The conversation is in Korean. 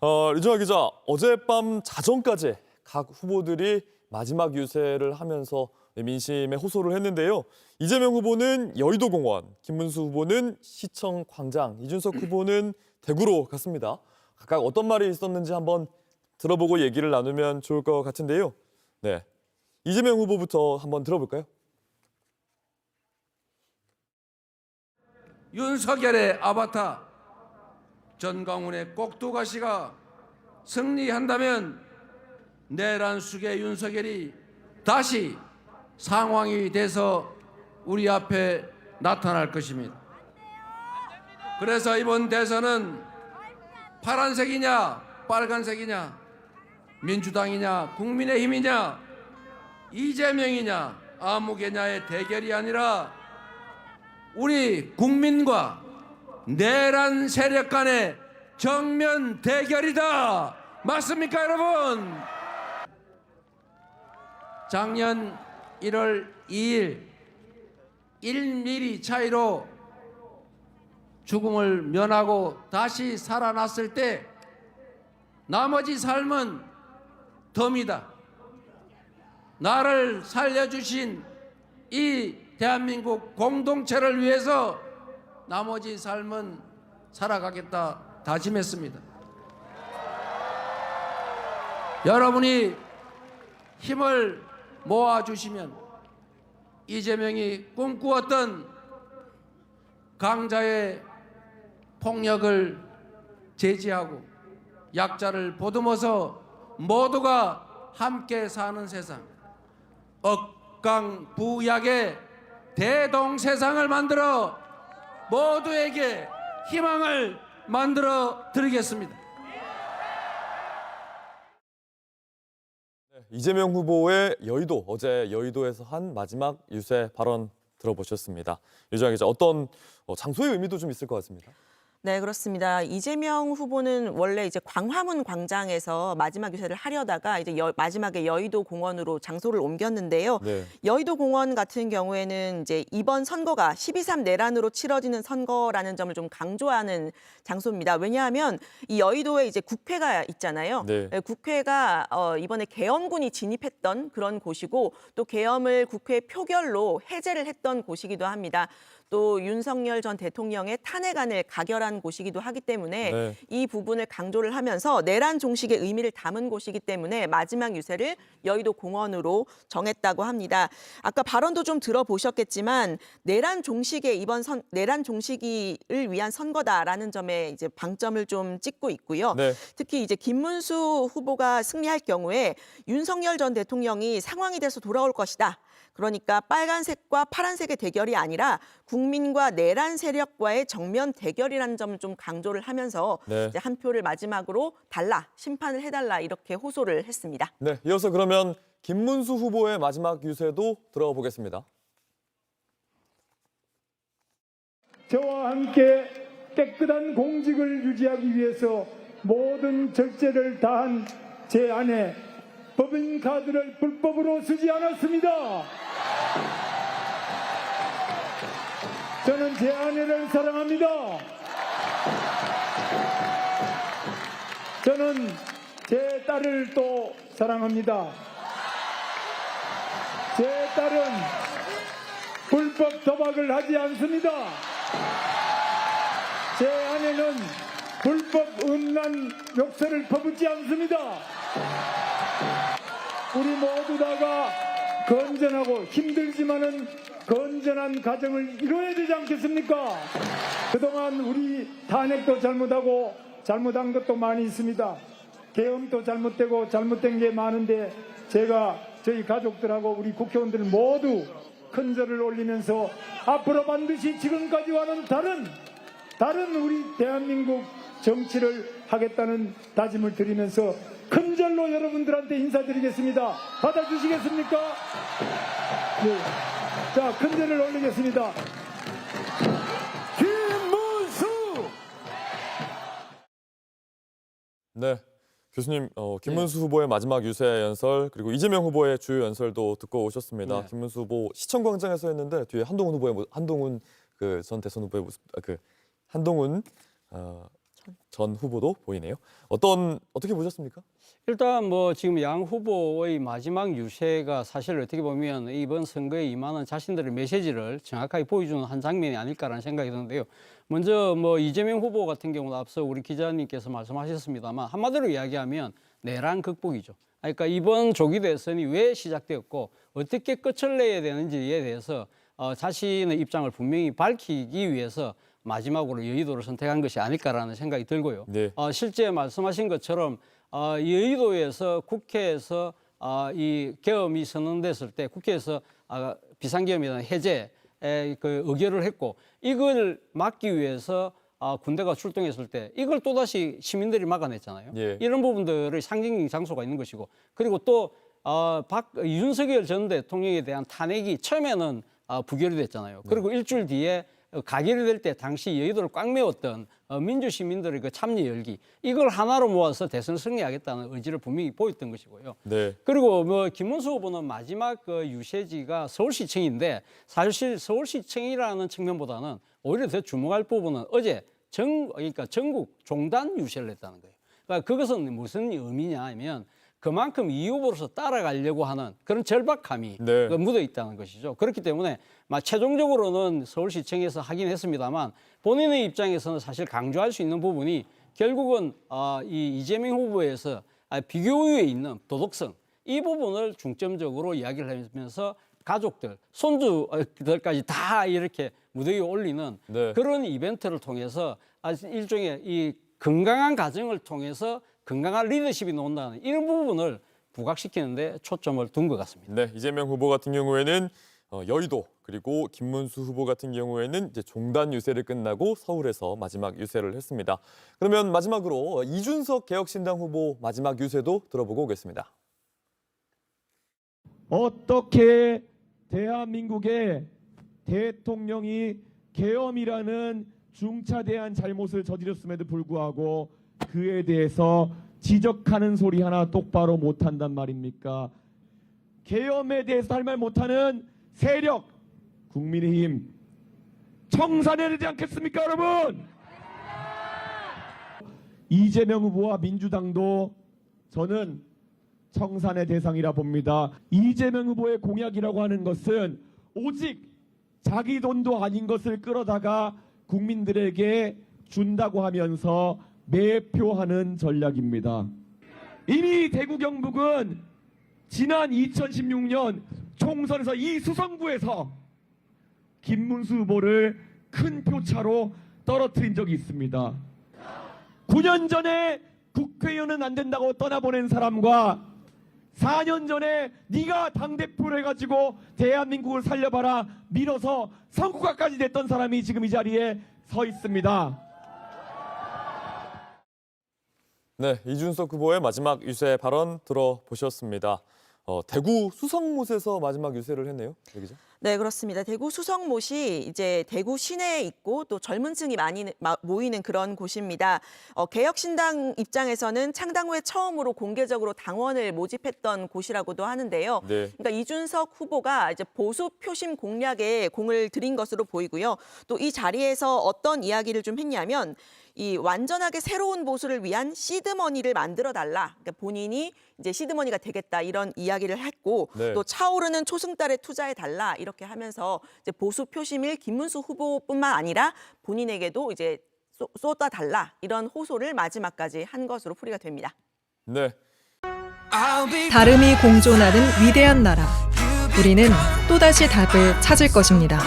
류정아 기자, 어젯밤 자정까지 각 후보들이 마지막 유세를 하면서 민심에 호소를 했는데요. 이재명 후보는 여의도공원, 김문수 후보는 시청 광장, 이준석 후보는 대구로 갔습니다. 각각 어떤 말이 있었는지 한번 들어보고 얘기를 나누면 좋을 것 같은데요. 네, 이재명 후보부터 한번 들어볼까요? 윤석열의 아바타 전광훈의 꼭두가시가 승리한다면 내란 숙의 윤석열이 다시 상황이 돼서 우리 앞에 나타날 것입니다. 그래서 이번 대선은 파란색이냐 빨간색이냐 민주당이냐 국민의힘이냐 이재명이냐 아무개냐의 대결이 아니라 우리 국민과 내란 세력 간의 정면 대결이다. 맞습니까, 여러분? 작년 1월 2일 1mm 차이로 죽음을 면하고 다시 살아났을 때 나머지 삶은 덤이다. 나를 살려주신 이 대한민국 공동체를 위해서 나머지 삶은 살아가겠다 다짐했습니다. 여러분이 힘을 모아주시면 이재명이 꿈꾸었던 강자의 폭력을 제지하고 약자를 보듬어서 모두가 함께 사는 세상, 억강부약의 대동세상을 만들어 모두에게 희망을 만들어 드리겠습니다. 이재명 후보의 여의도, 어제 여의도에서 한 마지막 유세 발언 들어보셨습니다. 류정아 기자, 어떤 장소의 의미도 좀 있을 것 같습니다. 네, 그렇습니다. 이재명 후보는 원래 이제 광화문 광장에서 마지막 유세를 하려다가 이제 마지막에 여의도 공원으로 장소를 옮겼는데요. 네. 여의도 공원 같은 경우에는 이제 이번 선거가 12.3 내란으로 치러지는 선거라는 점을 좀 강조하는 장소입니다. 왜냐하면 이 여의도에 이제 국회가 있잖아요. 네. 국회가 이번에 계엄군이 진입했던 그런 곳이고 또 계엄을 국회 표결로 해제를 했던 곳이기도 합니다. 또 윤석열 전 대통령의 탄핵안을 가결한 곳이기도 하기 때문에 네. 이 부분을 강조를 하면서 내란 종식의 의미를 담은 곳이기 때문에 마지막 유세를 여의도 공원으로 정했다고 합니다. 아까 발언도 좀 들어보셨겠지만 내란 종식의 내란 종식을 위한 선거다라는 점에 이제 방점을 좀 찍고 있고요. 네. 특히 이제 김문수 후보가 승리할 경우에 윤석열 전 대통령이 상황이 돼서 돌아올 것이다. 그러니까 빨간색과 파란색의 대결이 아니라 국민과 내란 세력과의 정면 대결이라는 점을 좀 강조를 하면서 네. 이제 한 표를 마지막으로 달라, 심판을 해달라 이렇게 호소를 했습니다. 네, 이어서 그러면 김문수 후보의 마지막 유세도 들어가 보겠습니다. 저와 함께 깨끗한 공직을 유지하기 위해서 모든 절제를 다한 제 아내 법인카드를 불법으로 쓰지 않았습니다. 저는 제 아내를 사랑합니다. 저는 제 딸을 또 사랑합니다. 제 딸은 불법 도박을 하지 않습니다. 제 아내는 불법 음란 욕설을 퍼붓지 않습니다. 우리 모두 다가 건전하고 힘들지만은 건전한 가정을 이뤄야 되지 않겠습니까? 그동안 우리 탄핵도 잘못하고 잘못한 것도 많이 있습니다. 계엄도 잘못되고 잘못된 게 많은데 제가 저희 가족들하고 우리 국회의원들 모두 큰 절을 올리면서 앞으로 반드시 지금까지와는 다른 우리 대한민국 정치를 하겠다는 다짐을 드리면서 큰 절로 여러분들한테 인사드리겠습니다. 받아주시겠습니까? 네. 자, 큰 절을 올리겠습니다. 김문수! 네, 교수님, 김문수 후보의 마지막 유세 연설 그리고 이재명 후보의 주요 연설도 듣고 오셨습니다. 네. 김문수 후보 시청광장에서 했는데 뒤에 한동훈 후보의 한동훈 그 전 대선 후보의 모습, 한동훈 전 후보도 보이네요. 어떻게 보셨습니까? 일단 뭐 지금 양 후보의 마지막 유세가 사실 어떻게 보면 이번 선거에 임하는 자신들의 메시지를 정확하게 보여주는 한 장면이 아닐까라는 생각이 드는데요. 먼저 뭐 이재명 후보 같은 경우는 앞서 우리 기자님께서 말씀하셨습니다만 한마디로 이야기하면 내란 극복이죠. 그러니까 이번 조기 대선이 왜 시작되었고 어떻게 끝을 내야 되는지에 대해서 자신의 입장을 분명히 밝히기 위해서 마지막으로 여의도를 선택한 것이 아닐까라는 생각이 들고요. 네. 실제 말씀하신 것처럼 여의도에서 국회에서 이 계엄이 선언됐을 때 국회에서 비상계엄에 대한 해제에 그 의결을 했고 이걸 막기 위해서 군대가 출동했을 때 이걸 또다시 시민들이 막아냈잖아요. 예. 이런 부분들의 상징적인 장소가 있는 것이고 그리고 또 윤석열 전 대통령에 대한 탄핵이 처음에는 부결이 됐잖아요. 그리고 일주일 뒤에 가결이 될 때 당시 여의도를 꽉 메웠던 민주 시민들의 그 참여 열기 이걸 하나로 모아서 대선을 승리하겠다는 의지를 분명히 보였던 것이고요. 네. 그리고 뭐 김문수 후보는 마지막 그 유세지가 서울시청인데 사실 서울시청이라는 측면보다는 오히려 더 주목할 부분은 어제 그러니까 전국 종단 유세를 했다는 거예요. 그러니까 그것은 무슨 의미냐 하면 그만큼 이 후보로서 따라가려고 하는 그런 절박함이 네. 묻어 있다는 것이죠. 그렇기 때문에 최종적으로는 서울시청에서 하긴 했습니다만 본인의 입장에서는 사실 강조할 수 있는 부분이 결국은 이 이재명 후보에서 비교유에 있는 도덕성 이 부분을 중점적으로 이야기를 하면서 가족들, 손주들까지 다 이렇게 무대 위에 올리는 네. 그런 이벤트를 통해서 일종의 이 건강한 가정을 통해서 건강한 리더십이 나온다는 이런 부분을 부각시키는데 초점을 둔 것 같습니다. 네, 이재명 후보 같은 경우에는 여의도 그리고 김문수 후보 같은 경우에는 이제 종단 유세를 끝나고 서울에서 마지막 유세를 했습니다. 그러면 마지막으로 이준석 개혁신당 후보 마지막 유세도 들어보고 오겠습니다. 어떻게 대한민국의 대통령이 계엄이라는 중차대한 잘못을 저질렀음에도 불구하고 그에 대해서 지적하는 소리 하나 똑바로 못한단 말입니까? 계엄에 대해서 할 말 못하는 세력 국민의힘 청산해야 되지 않겠습니까, 여러분? 이재명 후보와 민주당도 저는 청산의 대상이라 봅니다. 이재명 후보의 공약이라고 하는 것은 오직 자기 돈도 아닌 것을 끌어다가 국민들에게 준다고 하면서 매표하는 전략입니다. 이미 대구 경북은 지난 2016년 총선에서 이 수성구에서 김문수 후보를 큰 표차로 떨어뜨린 적이 있습니다. 9년 전에 국회의원은 안 된다고 떠나보낸 사람과 4년 전에 네가 당대표를 해가지고 대한민국을 살려봐라 밀어서 선거가까지 냈던 사람이 지금 이 자리에 서 있습니다. 네, 이준석 후보의 마지막 유세 발언 들어보셨습니다. 대구 수성못에서 마지막 유세를 했네요, 여기죠? 네, 그렇습니다. 대구 수성못이 이제 대구 시내에 있고 또 젊은 층이 많이 모이는 그런 곳입니다. 개혁신당 입장에서는 창당 후에 처음으로 공개적으로 당원을 모집했던 곳이라고도 하는데요. 네. 그러니까 이준석 후보가 이제 보수 표심 공략에 공을 들인 것으로 보이고요. 또 이 자리에서 어떤 이야기를 좀 했냐면 이 완전하게 새로운 보수를 위한 시드머니를 만들어 달라. 그러니까 본인이 이제 시드머니가 되겠다 이런 이야기를 했고 네. 또 차오르는 초승달에 투자해 달라 이렇게 하면서 이제 보수 표심일 김문수 후보뿐만 아니라 본인에게도 이제 쏟아 달라 이런 호소를 마지막까지 한 것으로 풀이가 됩니다. 네. 다름이 공존하는 위대한 나라. 우리는 또다시 답을 찾을 것입니다.